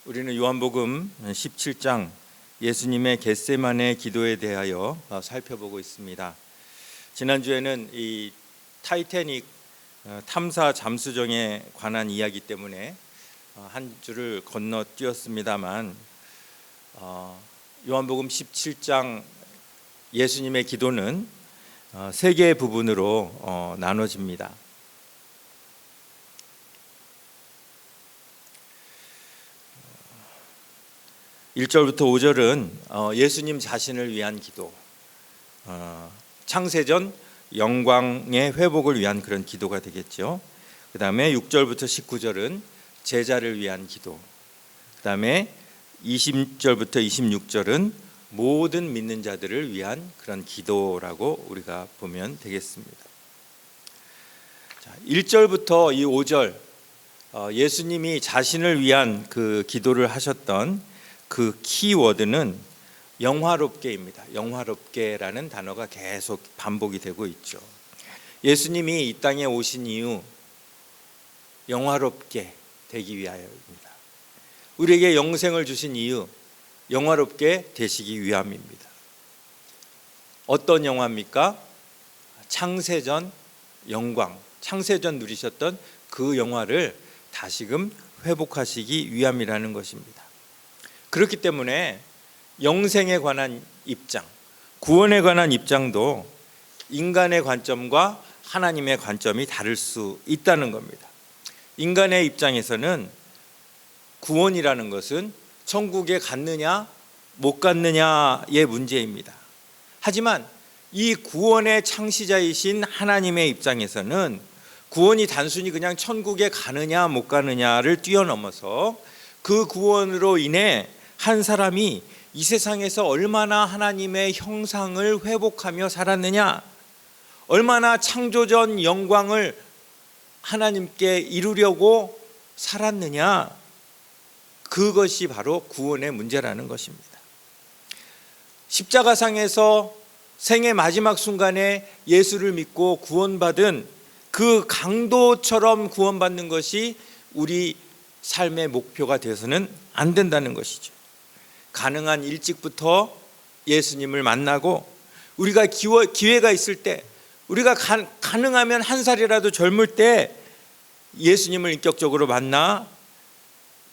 우리는 요한복음 17장 예수님의 겟세마네 기도에 대하여 살펴보고 있습니다. 지난주에는 이 타이타닉 탐사 잠수정에 관한 이야기 때문에 한 주를 건너뛰었습니다만 요한복음 17장 예수님의 기도는 세 개의 부분으로 나눠집니다. 1절부터 5절은 예수님 자신을 위한 기도, 창세전 영광의 회복을 위한 그런 기도가 되겠죠. 그 다음에 6절부터 19절은 제자를 위한 기도, 그 다음에 20절부터 26절은 모든 믿는 자들을 위한 그런 기도라고 우리가 보면 되겠습니다. 1절부터 이 5절, 예수님이 자신을 위한 그 기도를 하셨던 그 키워드는 영화롭게입니다. 영화롭게라는 단어가 계속 반복이 되고 있죠. 예수님이 이 땅에 오신 이유 영화롭게 되기 위하여입니다. 우리에게 영생을 주신 이유 영화롭게 되시기 위함입니다. 어떤 영화입니까? 창세전 영광, 창세전 누리셨던 그 영화를 다시금 회복하시기 위함이라는 것입니다. 그렇기 때문에 영생에 관한 입장, 구원에 관한 입장도 인간의 관점과 하나님의 관점이 다를 수 있다는 겁니다. 인간의 입장에서는 구원이라는 것은 천국에 갔느냐 못 갔느냐의 문제입니다. 하지만 이 구원의 창시자이신 하나님의 입장에서는 구원이 단순히 그냥 천국에 가느냐 못 가느냐를 뛰어넘어서 그 구원으로 인해 한 사람이 이 세상에서 얼마나 하나님의 형상을 회복하며 살았느냐, 얼마나 창조전 영광을 하나님께 이루려고 살았느냐, 그것이 바로 구원의 문제라는 것입니다. 십자가상에서 생의 마지막 순간에 예수를 믿고 구원받은 그 강도처럼 구원받는 것이 우리 삶의 목표가 되어서는 안 된다는 것이죠. 가능한 일찍부터 예수님을 만나고 우리가 기회가 있을 때, 우리가 가능하면 한 살이라도 젊을 때 예수님을 인격적으로 만나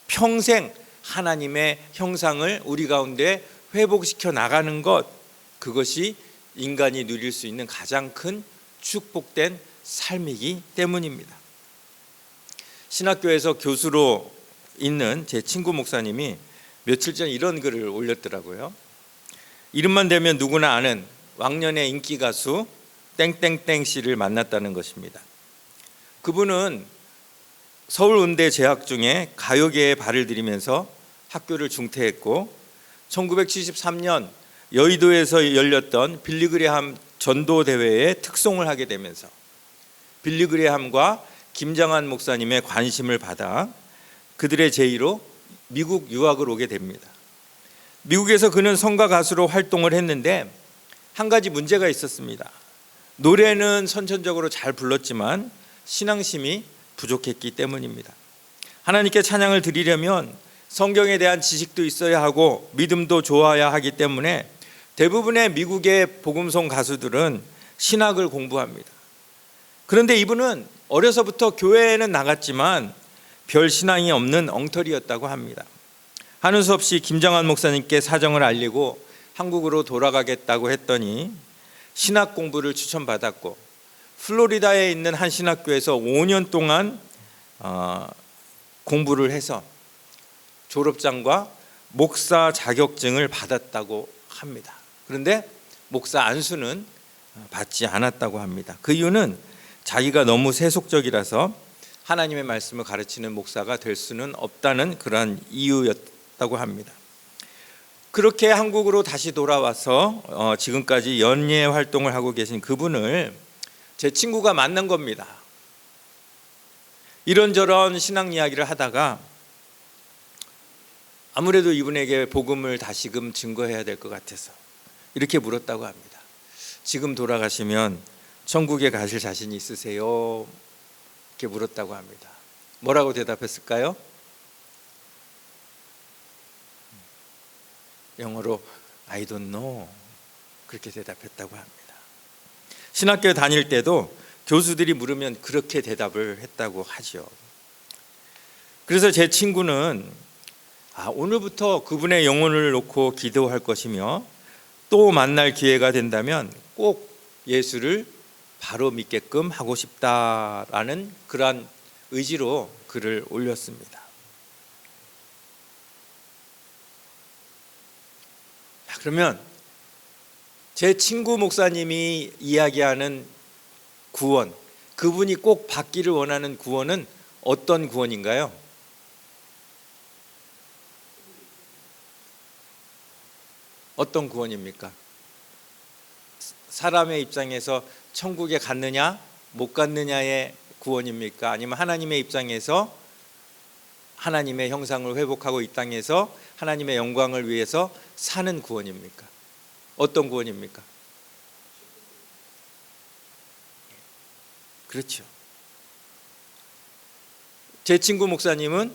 평생 하나님의 형상을 우리 가운데 회복시켜 나가는 것, 그것이 인간이 누릴 수 있는 가장 큰 축복된 삶이기 때문입니다. 신학교에서 교수로 있는 제 친구 목사님이 며칠 전 이런 글을 올렸더라고요. 이름만 대면 누구나 아는 왕년의 인기 가수 땡땡땡 씨를 만났다는 것입니다. 그분은 서울음대 재학 중에 가요계에 발을 들이면서 학교를 중퇴했고 1973년 여의도에서 열렸던 빌리그레함 전도대회에 특송을 하게 되면서 빌리그레함과 김장한 목사님의 관심을 받아 그들의 제의로 미국 유학을 오게 됩니다. 미국에서 그는 성가 가수로 활동을 했는데 한 가지 문제가 있었습니다. 노래는 선천적으로 잘 불렀지만 신앙심이 부족했기 때문입니다. 하나님께 찬양을 드리려면 성경에 대한 지식도 있어야 하고 믿음도 좋아야 하기 때문에 대부분의 미국의 복음송 가수들은 신학을 공부합니다. 그런데 이분은 어려서부터 교회에는 나갔지만 별 신앙이 없는 엉터리였다고 합니다. 하는 수 없이 김장한 목사님께 사정을 알리고 한국으로 돌아가겠다고 했더니 신학 공부를 추천받았고 플로리다에 있는 한 신학교에서 5년 동안 공부를 해서 졸업장과 목사 자격증을 받았다고 합니다. 그런데 목사 안수는 받지 않았다고 합니다. 그 이유는 자기가 너무 세속적이라서 하나님의 말씀을 가르치는 목사가 될 수는 없다는 그런 이유였다고 합니다. 그렇게 한국으로 다시 돌아와서 지금까지 연예 활동을 하고 계신 그분을 제 친구가 만난 겁니다. 이런저런 신앙 이야기를 하다가 아무래도 이분에게 복음을 다시금 증거해야 될 것 같아서 이렇게 물었다고 합니다. 지금 돌아가시면 천국에 가실 자신이 있으세요? 이렇게 물었다고 합니다. 뭐라고 대답했을까요? 영어로 I don't know 그렇게 대답했다고 합니다. 신학교 다닐 때도 교수들이 물으면 그렇게 대답을 했다고 하죠. 그래서 제 친구는 오늘부터 그분의 영혼을 놓고 기도할 것이며 또 만날 기회가 된다면 꼭 예수를 바로 믿게끔 하고 싶다라는 그러한 의지로 글을 올렸습니다. 그러면 제 친구 목사님이 이야기하는 구원, 그분이 꼭 받기를 원하는 구원은 어떤 구원인가요? 어떤 구원입니까? 사람의 입장에서 천국에 갔느냐 못 갔느냐의 구원입니까? 아니면 하나님의 입장에서 하나님의 형상을 회복하고 이 땅에서 하나님의 영광을 위해서 사는 구원입니까? 어떤 구원입니까? 그렇죠. 제 친구 목사님은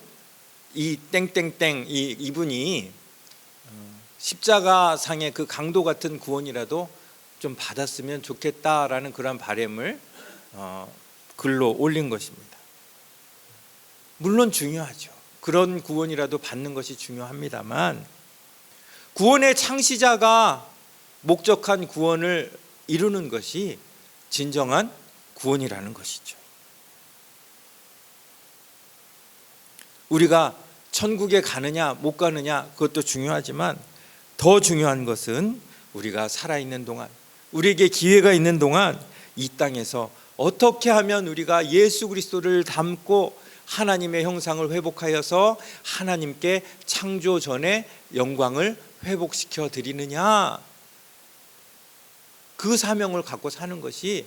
이 땡땡땡 이분이 십자가 상의 그 강도 같은 구원이라도 좀 받았으면 좋겠다라는 그런 바람을 글로 올린 것입니다. 물론 중요하죠. 그런 구원이라도 받는 것이 중요합니다만 구원의 창시자가 목적한 구원을 이루는 것이 진정한 구원이라는 것이죠. 우리가 천국에 가느냐 못 가느냐 그것도 중요하지만 더 중요한 것은 우리가 살아있는 동안, 우리에게 기회가 있는 동안 이 땅에서 어떻게 하면 우리가 예수 그리스도를 닮고 하나님의 형상을 회복하여서 하나님께 창조 전에 영광을 회복시켜 드리느냐, 그 사명을 갖고 사는 것이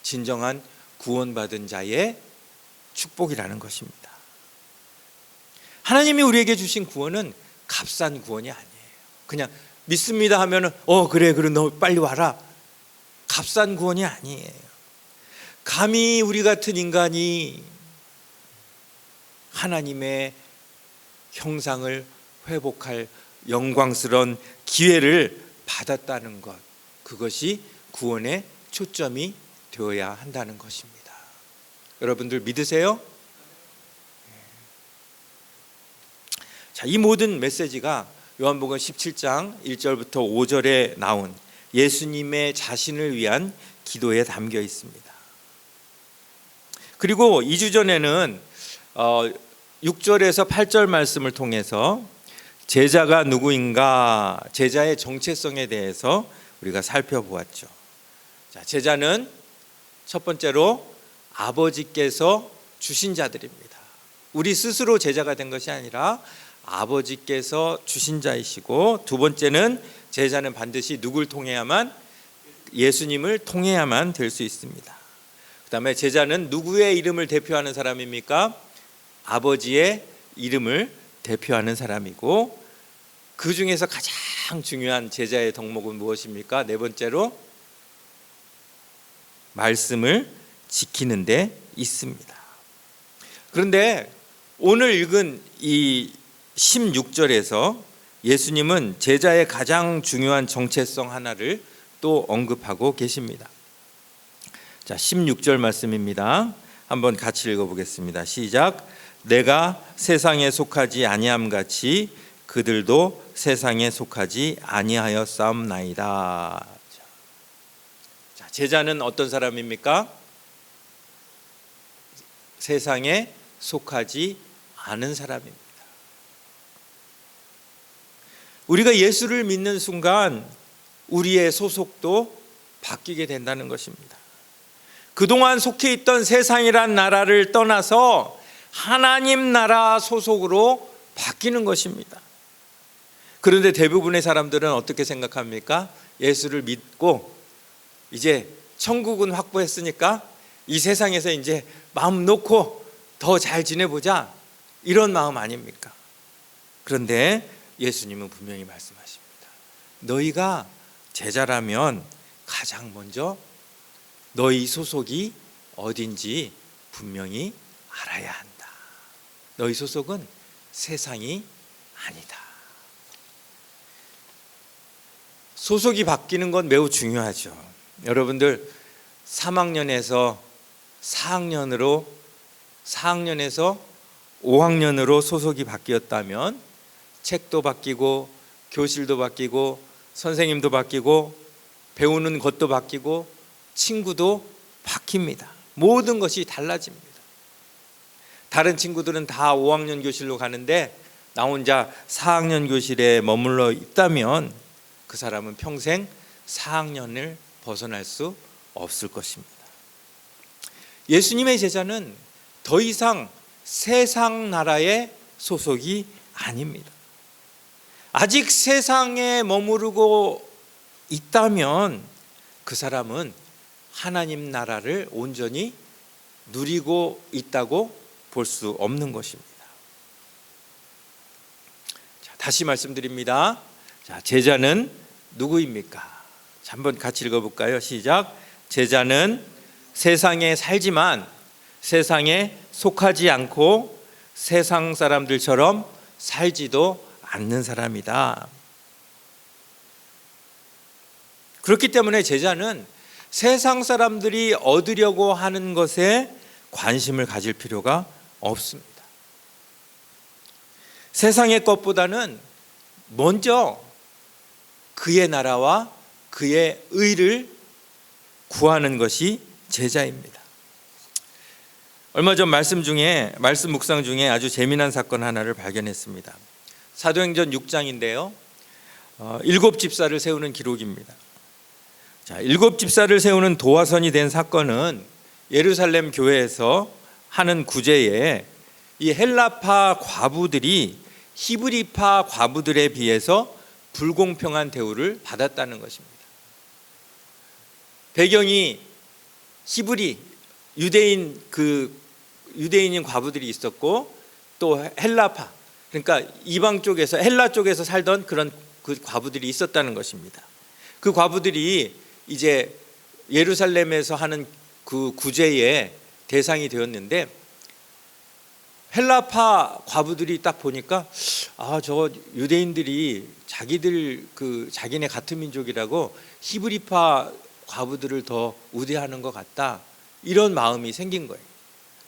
진정한 구원받은 자의 축복이라는 것입니다. 하나님이 우리에게 주신 구원은 값싼 구원이 아니에요. 그냥 믿습니다 하면은 그래 너 빨리 와라, 값싼 구원이 아니에요. 감히 우리 같은 인간이 하나님의 형상을 회복할 영광스러운 기회를 받았다는 것, 그것이 구원의 초점이 되어야 한다는 것입니다. 여러분들 믿으세요? 자, 이 모든 메시지가 요한복음 17장 1절부터 5절에 나온 예수님의 자신을 위한 기도에 담겨 있습니다. 그리고 2주 전에는 6절에서 8절 말씀을 통해서 제자가 누구인가, 제자의 정체성에 대해서 우리가 살펴보았죠. 자, 제자는 첫 번째로 아버지께서 주신 자들입니다. 우리 스스로 제자가 된 것이 아니라 아버지께서 주신 자이시고, 두 번째는 제자는 반드시 누굴 통해야만, 예수님을 통해야만 될 수 있습니다. 그 다음에 제자는 누구의 이름을 대표하는 사람입니까? 아버지의 이름을 대표하는 사람이고, 그 중에서 가장 중요한 제자의 덕목은 무엇입니까? 네 번째로 말씀을 지키는 데 있습니다. 그런데 오늘 읽은 이 16절에서 예수님은 제자의 가장 중요한 정체성 하나를 또 언급하고 계십니다. 자, 16절 말씀입니다. 한번 같이 읽어보겠습니다. 시작. 내가 세상에 속하지 아니함 같이 그들도 세상에 속하지 아니하였사옵나이다. 자, 제자는 어떤 사람입니까? 세상에 속하지 않은 사람입니다. 우리가 예수를 믿는 순간 우리의 소속도 바뀌게 된다는 것입니다. 그동안 속해 있던 세상이란 나라를 떠나서 하나님 나라 소속으로 바뀌는 것입니다. 그런데 대부분의 사람들은 어떻게 생각합니까? 예수를 믿고 이제 천국은 확보했으니까 이 세상에서 이제 마음 놓고 더 잘 지내보자, 이런 마음 아닙니까? 그런데 예수님은 분명히 말씀하십니다. 너희가 제자라면 가장 먼저 너희 소속이 어딘지 분명히 알아야 한다. 너희 소속은 세상이 아니다. 소속이 바뀌는 건 매우 중요하죠. 여러분들 3학년에서 4학년으로 4학년에서 5학년으로 소속이 바뀌었다면 책도 바뀌고 교실도 바뀌고 선생님도 바뀌고 배우는 것도 바뀌고 친구도 바뀝니다. 모든 것이 달라집니다. 다른 친구들은 다 5학년 교실로 가는데 나 혼자 4학년 교실에 머물러 있다면 그 사람은 평생 4학년을 벗어날 수 없을 것입니다. 예수님의 제자는 더 이상 세상 나라의 소속이 아닙니다. 아직 세상에 머무르고 있다면 그 사람은 하나님 나라를 온전히 누리고 있다고 볼 수 없는 것입니다. 자, 다시 말씀드립니다. 자, 제자는 누구입니까? 자, 한번 같이 읽어볼까요? 시작. 제자는 세상에 살지만 세상에 속하지 않고 세상 사람들처럼 살지도 않는 사람이다. 그렇기 때문에 제자는 세상 사람들이 얻으려고 하는 것에 관심을 가질 필요가 없습니다. 세상의 것보다는 먼저 그의 나라와 그의 의를 구하는 것이 제자입니다. 얼마 전 말씀 묵상 중에 아주 재미난 사건 하나를 발견했습니다. 사도행전 6장인데요. 7 집사를 세우는 기록입니다. 자, 7 집사를 세우는 도화선이 된 사건은 예루살렘 교회에서 하는 구제에 이 헬라파 과부들이 히브리파 과부들에 비해서 불공평한 대우를 받았다는 것입니다. 배경이 히브리 유대인인 과부들이 있었고 또 헬라파, 그러니까 이방 쪽에서 헬라 쪽에서 살던 그런 그 과부들이 있었다는 것입니다. 그 과부들이 이제 예루살렘에서 하는 그 구제의 대상이 되었는데 헬라파 과부들이 딱 보니까 저 유대인들이 자기네 같은 민족이라고 히브리파 과부들을 더 우대하는 것 같다, 이런 마음이 생긴 거예요.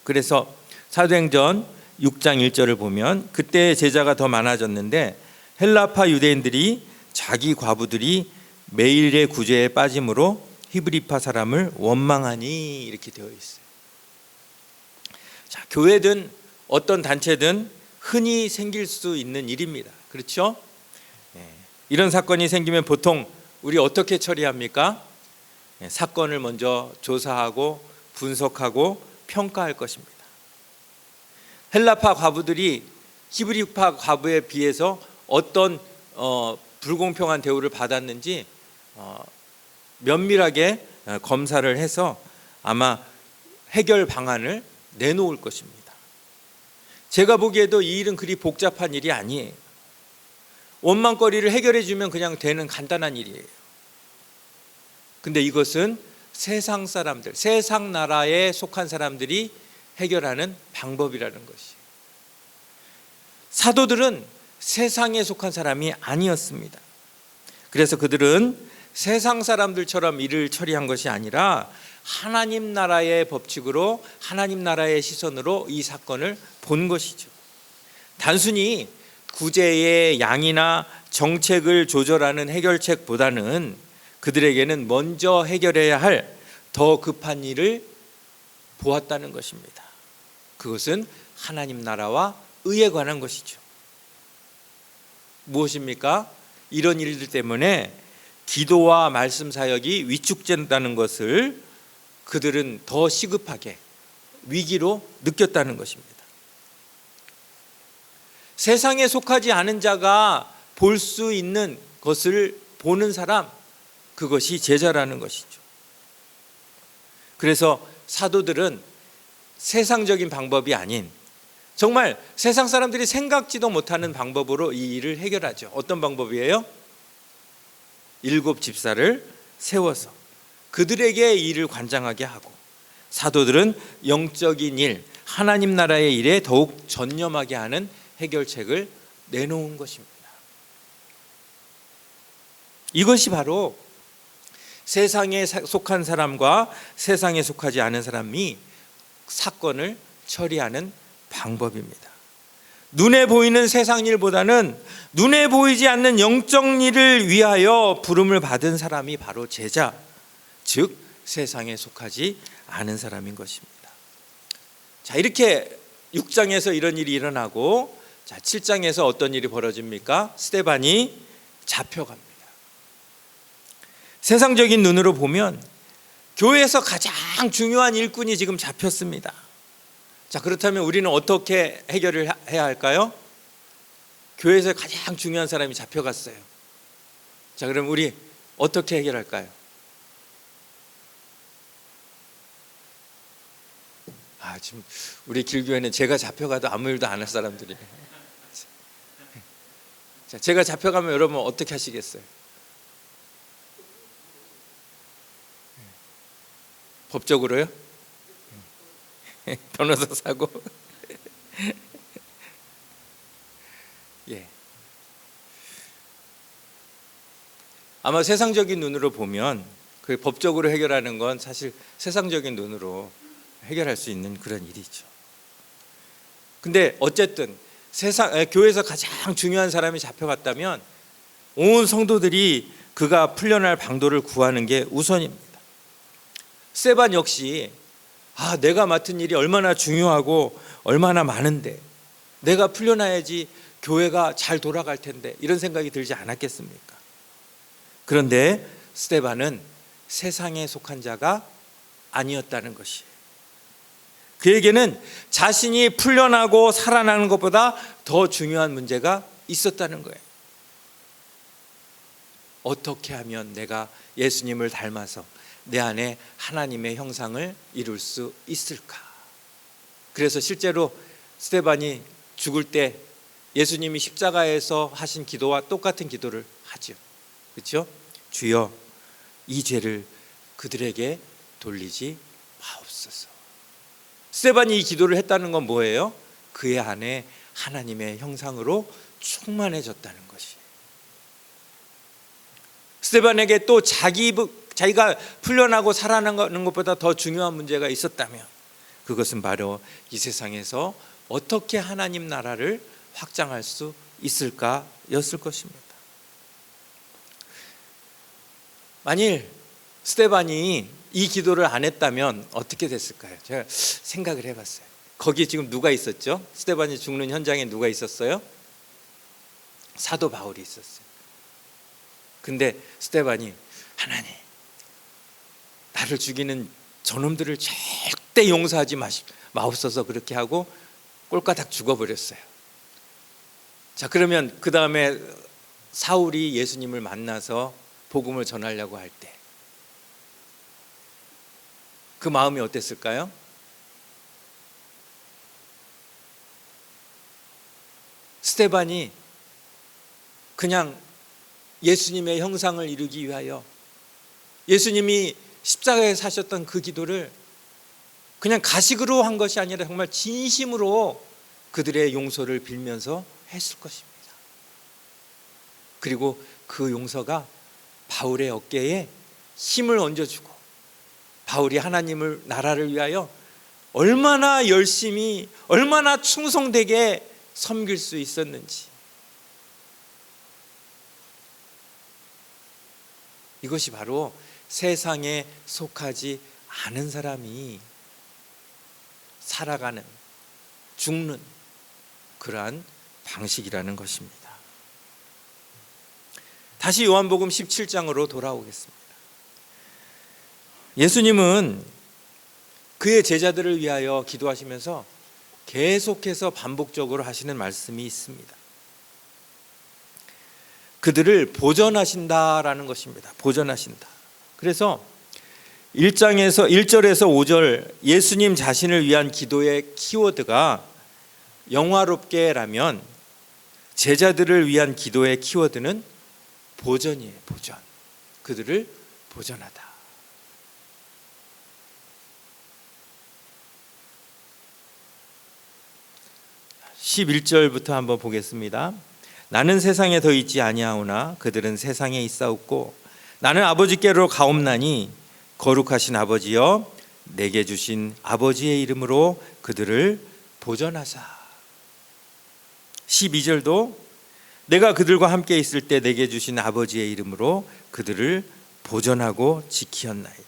그래서 사도행전 6장 1절을 보면 그때 제자가 더 많아졌는데 헬라파 유대인들이 자기 과부들이 매일의 구제에 빠짐으로 히브리파 사람을 원망하니, 이렇게 되어 있어요. 자, 교회든 어떤 단체든 흔히 생길 수 있는 일입니다. 그렇죠? 이런 사건이 생기면 보통 우리 어떻게 처리합니까? 사건을 먼저 조사하고 분석하고 평가할 것입니다. 헬라파 과부들이 히브리파 과부에 비해서 어떤 불공평한 대우를 받았는지 면밀하게 검사를 해서 아마 해결 방안을 내놓을 것입니다. 제가 보기에도 이 일은 그리 복잡한 일이 아니에요. 원망거리를 해결해 주면 그냥 되는 간단한 일이에요. 근데 이것은 세상 사람들, 세상 나라에 속한 사람들이 해결하는 방법이라는 것이에요. 사도들은 세상에 속한 사람이 아니었습니다. 그래서 그들은 세상 사람들처럼 일을 처리한 것이 아니라 하나님 나라의 법칙으로, 하나님 나라의 시선으로 이 사건을 본 것이죠. 단순히 구제의 양이나 정책을 조절하는 해결책보다는 그들에게는 먼저 해결해야 할 더 급한 일을 보았다는 것입니다. 그것은 하나님 나라와 의에 관한 것이죠. 무엇입니까? 이런 일들 때문에 기도와 말씀 사역이 위축된다는 것을 그들은 더 시급하게 위기로 느꼈다는 것입니다. 세상에 속하지 않은 자가 볼 수 있는 것을 보는 사람, 그것이 제자라는 것이죠. 그래서 사도들은 세상적인 방법이 아닌 정말 세상 사람들이 생각지도 못하는 방법으로 이 일을 해결하죠. 어떤 방법이에요? 7 집사를 세워서 그들에게 이 일을 관장하게 하고, 사도들은 영적인 일, 하나님 나라의 일에 더욱 전념하게 하는 해결책을 내놓은 것입니다. 이것이 바로 세상에 속한 사람과 세상에 속하지 않은 사람이 사건을 처리하는 방법입니다. 눈에 보이는 세상 일보다는 눈에 보이지 않는 영적 일을 위하여 부름을 받은 사람이 바로 제자, 즉 세상에 속하지 않은 사람인 것입니다. 자, 이렇게 6장에서 이런 일이 일어나고, 자, 7장에서 어떤 일이 벌어집니까? 스데반이 잡혀갑니다. 세상적인 눈으로 보면 교회에서 가장 중요한 일꾼이 지금 잡혔습니다. 자, 그렇다면 우리는 어떻게 해결을 해야 할까요? 교회에서 가장 중요한 사람이 잡혀갔어요. 자, 그럼 우리 어떻게 해결할까요? 지금 우리 길교회는 제가 잡혀가도 아무 일도 안 할 사람들이에요. 자, 제가 잡혀가면 여러분 어떻게 하시겠어요? 법적으로요? 변호사 사고. 예. 아마 세상적인 눈으로 보면 그 법적으로 해결하는 건 사실 세상적인 눈으로 해결할 수 있는 그런 일이죠. 근데 어쨌든 교회에서 가장 중요한 사람이 잡혀갔다면 온 성도들이 그가 풀려날 방도를 구하는 게 우선입니다. 스데반 역시 내가 맡은 일이 얼마나 중요하고 얼마나 많은데 내가 풀려나야지 교회가 잘 돌아갈 텐데, 이런 생각이 들지 않았겠습니까? 그런데 스데반은 세상에 속한 자가 아니었다는 것이에요. 그에게는 자신이 풀려나고 살아나는 것보다 더 중요한 문제가 있었다는 거예요. 어떻게 하면 내가 예수님을 닮아서 내 안에 하나님의 형상을 이룰 수 있을까? 그래서 실제로 스데반이 죽을 때 예수님이 십자가에서 하신 기도와 똑같은 기도를 하죠. 그렇죠? 주여, 이 죄를 그들에게 돌리지 마옵소서. 스데반이 이 기도를 했다는 건 뭐예요? 그의 안에 하나님의 형상으로 충만해졌다는 것이에요. 스데반에게 또 자기가 풀려나고 살아나는 것보다 더 중요한 문제가 있었다면 그것은 바로 이 세상에서 어떻게 하나님 나라를 확장할 수 있을까였을 것입니다. 만일 스데반이 이 기도를 안 했다면 어떻게 됐을까요? 제가 생각을 해봤어요. 거기 지금 누가 있었죠? 스데반이 죽는 현장에 누가 있었어요? 사도 바울이 있었어요. 근데 스데반이 하나님, 나를 죽이는 저놈들을 절대 용서하지 마옵소서 그렇게 하고 꼴까닥 죽어버렸어요. 자, 그러면 그 다음에 사울이 예수님을 만나서 복음을 전하려고 할 때 그 마음이 어땠을까요? 스데반이 그냥 예수님의 형상을 이루기 위하여 예수님이 십자가에 사셨던 그 기도를 그냥 가식으로 한 것이 아니라 정말 진심으로 그들의 용서를 빌면서 했을 것입니다. 그리고 그 용서가 바울의 어깨에 힘을 얹어주고 바울이 하나님을 나라를 위하여 얼마나 열심히 얼마나 충성되게 섬길 수 있었는지, 이것이 바로 세상에 속하지 않은 사람이 살아가는, 죽는 그러한 방식이라는 것입니다. 다시 요한복음 17장으로 돌아오겠습니다. 예수님은 그의 제자들을 위하여 기도하시면서 계속해서 반복적으로 하시는 말씀이 있습니다. 그들을 보전하신다라는 것입니다. 보전하신다. 그래서 1절에서 5절 예수님 자신을 위한 기도의 키워드가 영화롭게라면 제자들을 위한 기도의 키워드는 보전이에요. 보전. 그들을 보전하다. 11절부터 한번 보겠습니다. 나는 세상에 더 있지 아니하오나 그들은 세상에 있사옵고 나는 아버지께로 가옵나니 거룩하신 아버지여 내게 주신 아버지의 이름으로 그들을 보전하사. 12절도 내가 그들과 함께 있을 때 내게 주신 아버지의 이름으로 그들을 보전하고 지키었나이다.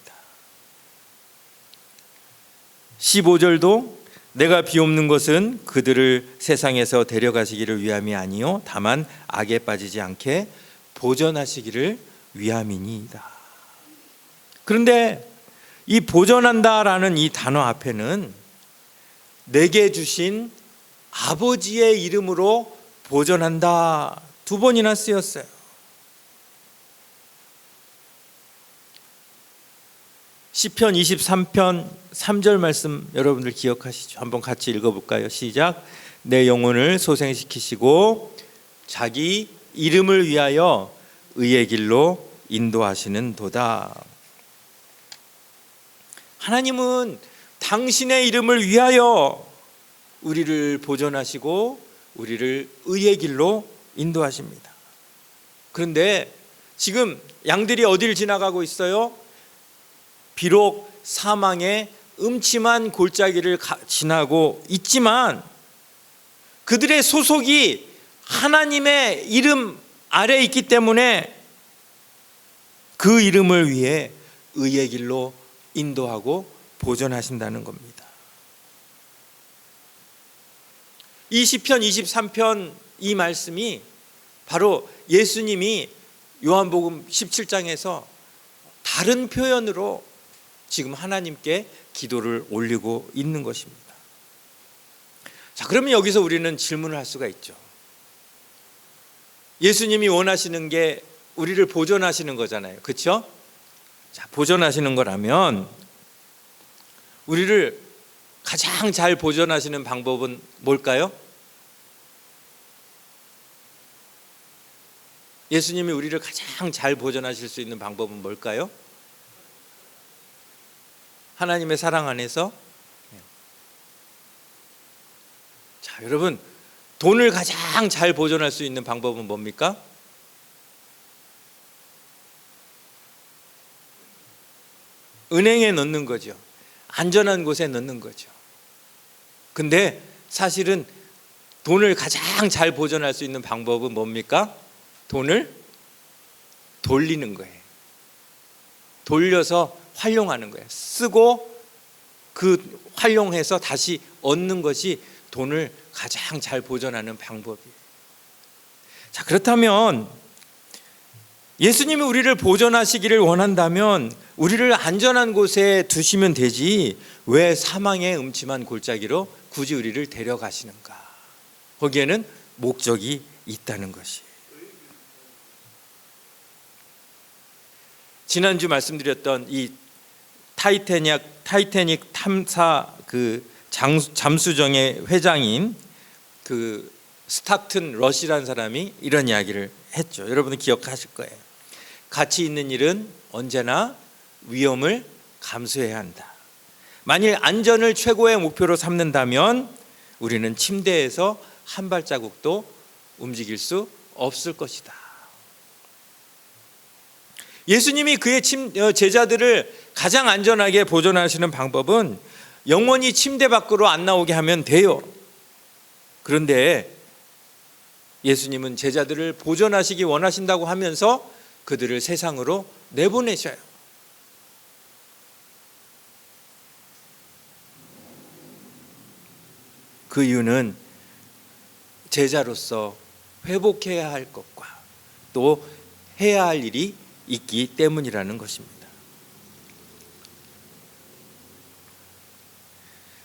15절도 내가 비옵는 것은 그들을 세상에서 데려가시기를 위함이 아니요 다만 악에 빠지지 않게 보전하시기를 위함이니이다. 그런데 이 보전한다라는 이 단어 앞에는 내게 주신 아버지의 이름으로 보전한다 두 번이나 쓰였어요. 시편 23편 3절 말씀 여러분들 기억하시죠? 한번 같이 읽어볼까요? 시작. 내 영혼을 소생시키시고 자기 이름을 위하여 의의 길로 인도하시는 도다. 하나님은 당신의 이름을 위하여 우리를 보존하시고 우리를 의의 길로 인도하십니다. 그런데 지금 양들이 어디를 지나가고 있어요? 비록 사망의 음침한 골짜기를 지나고 있지만 그들의 소속이 하나님의 이름 아래에 있기 때문에 그 이름을 위해 의의 길로 인도하고 보존하신다는 겁니다. 이 시편 23편 이 말씀이 바로 예수님이 요한복음 17장에서 다른 표현으로 지금 하나님께 기도를 올리고 있는 것입니다. 자, 그러면 여기서 우리는 질문을 할 수가 있죠. 예수님이 원하시는 게 우리를 보존하시는 거잖아요. 그렇죠? 자, 보존하시는 거라면 우리를 가장 잘 보존하시는 방법은 뭘까요? 예수님이 우리를 가장 잘 보존하실 수 있는 방법은 뭘까요? 하나님의 사랑 안에서. 자, 여러분, 돈을 가장 잘 보존할 수 있는 방법은 뭡니까? 은행에 넣는 거죠. 안전한 곳에 넣는 거죠. 근데 사실은 돈을 가장 잘 보존할 수 있는 방법은 뭡니까? 돈을 돌리는 거예요. 돌려서 활용하는 거예요. 쓰고 그 활용해서 다시 얻는 것이 돈을 가장 잘 보존하는 방법이에요. 자, 그렇다면 예수님이 우리를 보존하시기를 원한다면 우리를 안전한 곳에 두시면 되지 왜 사망의 음침한 골짜기로 굳이 우리를 데려가시는가? 거기에는 목적이 있다는 것이. 지난주 말씀드렸던 이 타이타닉 탐사 그 잠수정의 회장인 그 스타튼 러시라는 사람이 이런 이야기를 했죠. 여러분은 기억하실 거예요. 가치 있는 일은 언제나 위험을 감수해야 한다. 만일 안전을 최고의 목표로 삼는다면 우리는 침대에서 한 발자국도 움직일 수 없을 것이다. 예수님이 그의 제자들을 가장 안전하게 보존하시는 방법은 영원히 침대 밖으로 안 나오게 하면 돼요. 그런데 예수님은 제자들을 보존하시기 원하신다고 하면서 그들을 세상으로 내보내셔요. 그 이유는 제자로서 회복해야 할 것과 또 해야 할 일이 있기 때문이라는 것입니다.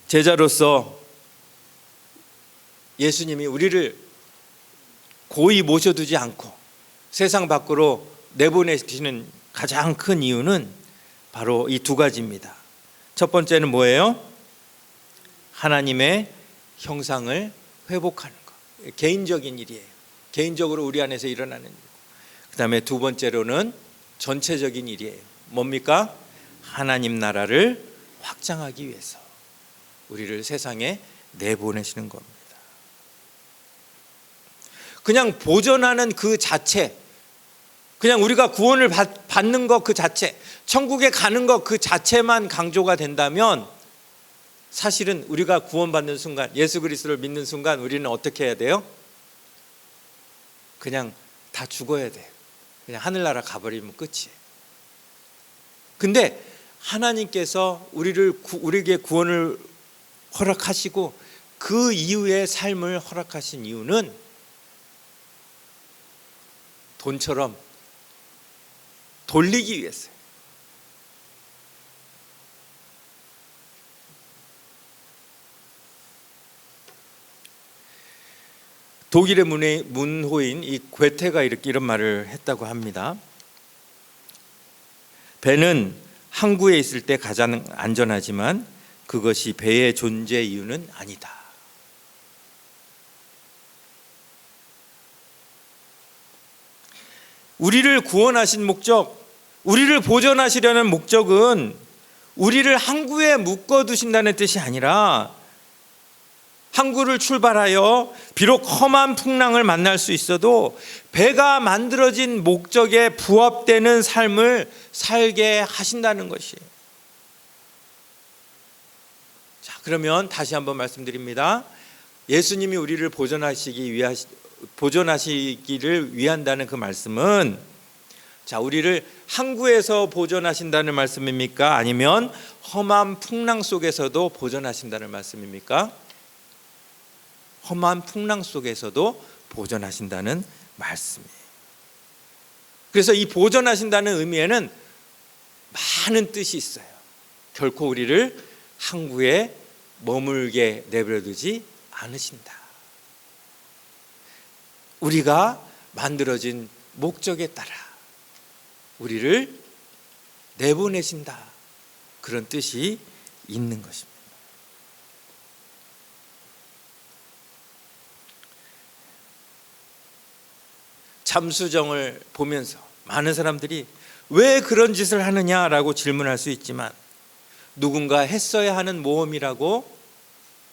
제자로서 예수님이 우리를 고이 모셔두지 않고 세상 밖으로 내보내시는 가장 큰 이유는 바로 이 두 가지입니다. 첫 번째는 뭐예요? 하나님의 형상을 회복하는 것. 개인적인 일이에요. 개인적으로 우리 안에서 일어나는 일. 그 다음에 두 번째로는 전체적인 일이에요. 뭡니까? 하나님 나라를 확장하기 위해서 우리를 세상에 내보내시는 겁니다. 그냥 보존하는 그 자체, 그냥 우리가 구원을 받는 것 그 자체, 천국에 가는 것 그 자체만 강조가 된다면 사실은 우리가 구원받는 순간, 예수 그리스도를 믿는 순간 우리는 어떻게 해야 돼요? 그냥 다 죽어야 돼요. 그냥 하늘나라 가버리면 끝이에요. 근데 하나님께서 우리에게 구원을 허락하시고 그 이후의 삶을 허락하신 이유는 돈처럼 돌리기 위해서요. 독일의 문호인 이 괴테가 이런 말을 했다고 합니다. 배는 항구에 있을 때 가장 안전하지만 그것이 배의 존재 이유는 아니다. 우리를 구원하신 목적, 우리를 보존하시려는 목적은 우리를 항구에 묶어두신다는 뜻이 아니라 항구를 출발하여 비록 험한 풍랑을 만날 수 있어도 배가 만들어진 목적에 부합되는 삶을 살게 하신다는 것이에요. 자, 그러면 다시 한번 말씀드립니다. 예수님이 우리를 보존하시기를 위한다는 그 말씀은, 자, 우리를 항구에서 보존하신다는 말씀입니까? 아니면 험한 풍랑 속에서도 보존하신다는 말씀입니까? 험한 풍랑 속에서도 보존하신다는 말씀이에요. 그래서 이 보존하신다는 의미에는 많은 뜻이 있어요. 결코 우리를 항구에 머물게 내버려두지 않으신다. 우리가 만들어진 목적에 따라 우리를 내보내신다. 그런 뜻이 있는 것입니다. 잠수정을 보면서 많은 사람들이 왜 그런 짓을 하느냐라고 질문할 수 있지만 누군가 했어야 하는 모험이라고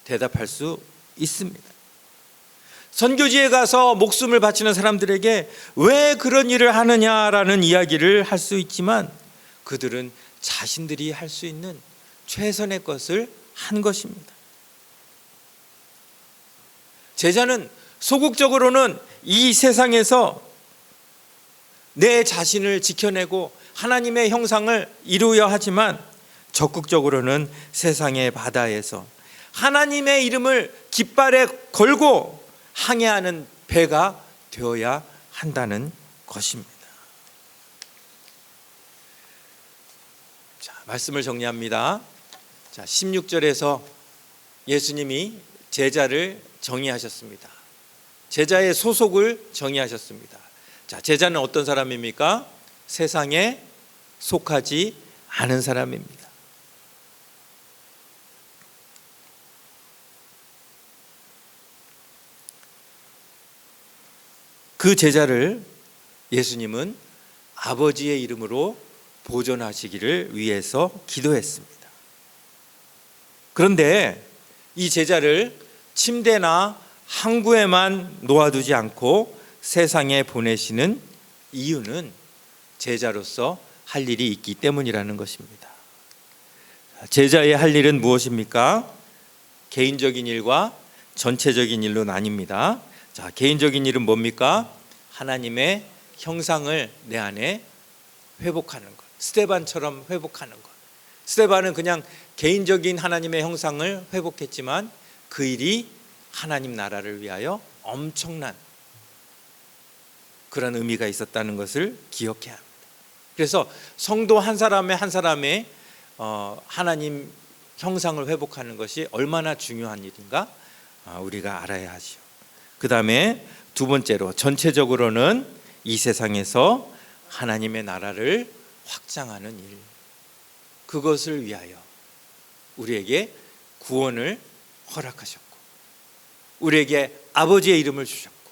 대답할 수 있습니다. 선교지에 가서 목숨을 바치는 사람들에게 왜 그런 일을 하느냐라는 이야기를 할 수 있지만 그들은 자신들이 할 수 있는 최선의 것을 한 것입니다. 제자는 소극적으로는 이 세상에서 내 자신을 지켜내고 하나님의 형상을 이루어야 하지만 적극적으로는 세상의 바다에서 하나님의 이름을 깃발에 걸고 항해하는 배가 되어야 한다는 것입니다. 자, 말씀을 정리합니다. 자, 16절에서 예수님이 제자를 정의하셨습니다. 제자의 소속을 정의하셨습니다. 자, 제자는 어떤 사람입니까? 세상에 속하지 않은 사람입니다. 그 제자를 예수님은 아버지의 이름으로 보존하시기를 위해서 기도했습니다. 그런데 이 제자를 침대나 항구에만 놓아두지 않고 세상에 보내시는 이유는 제자로서 할 일이 있기 때문이라는 것입니다. 제자의 할 일은 무엇입니까? 개인적인 일과 전체적인 일로 나뉩니다. 자, 개인적인 일은 뭡니까? 하나님의 형상을 내 안에 회복하는 것. 스데반처럼 회복하는 것. 스데반은 그냥 개인적인 하나님의 형상을 회복했지만 그 일이 하나님 나라를 위하여 엄청난 그런 의미가 있었다는 것을 기억해야 합니다. 그래서 성도 한 사람의 하나님 형상을 회복하는 것이 얼마나 중요한 일인가 우리가 알아야 하죠. 그 다음에 두 번째로 전체적으로는 이 세상에서 하나님의 나라를 확장하는 일, 그것을 위하여 우리에게 구원을 허락하셨고 우리에게 아버지의 이름을 주셨고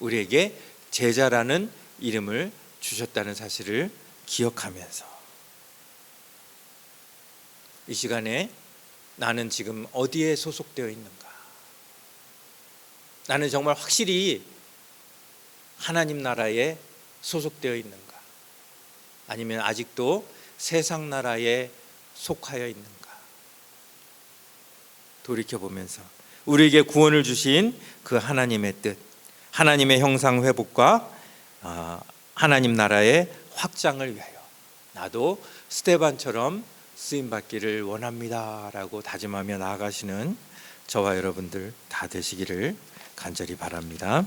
우리에게 제자라는 이름을 주셨다는 사실을 기억하면서 이 시간에 나는 지금 어디에 소속되어 있는가? 나는 정말 확실히 하나님 나라에 소속되어 있는가? 아니면 아직도 세상 나라에 속하여 있는가? 돌이켜보면서 우리에게 구원을 주신 그 하나님의 뜻, 하나님의 형상 회복과 하나님 나라의 확장을 위하여 나도 스데반처럼 쓰임받기를 원합니다 라고 다짐하며 나아가시는 저와 여러분들 다 되시기를 간절히 바랍니다.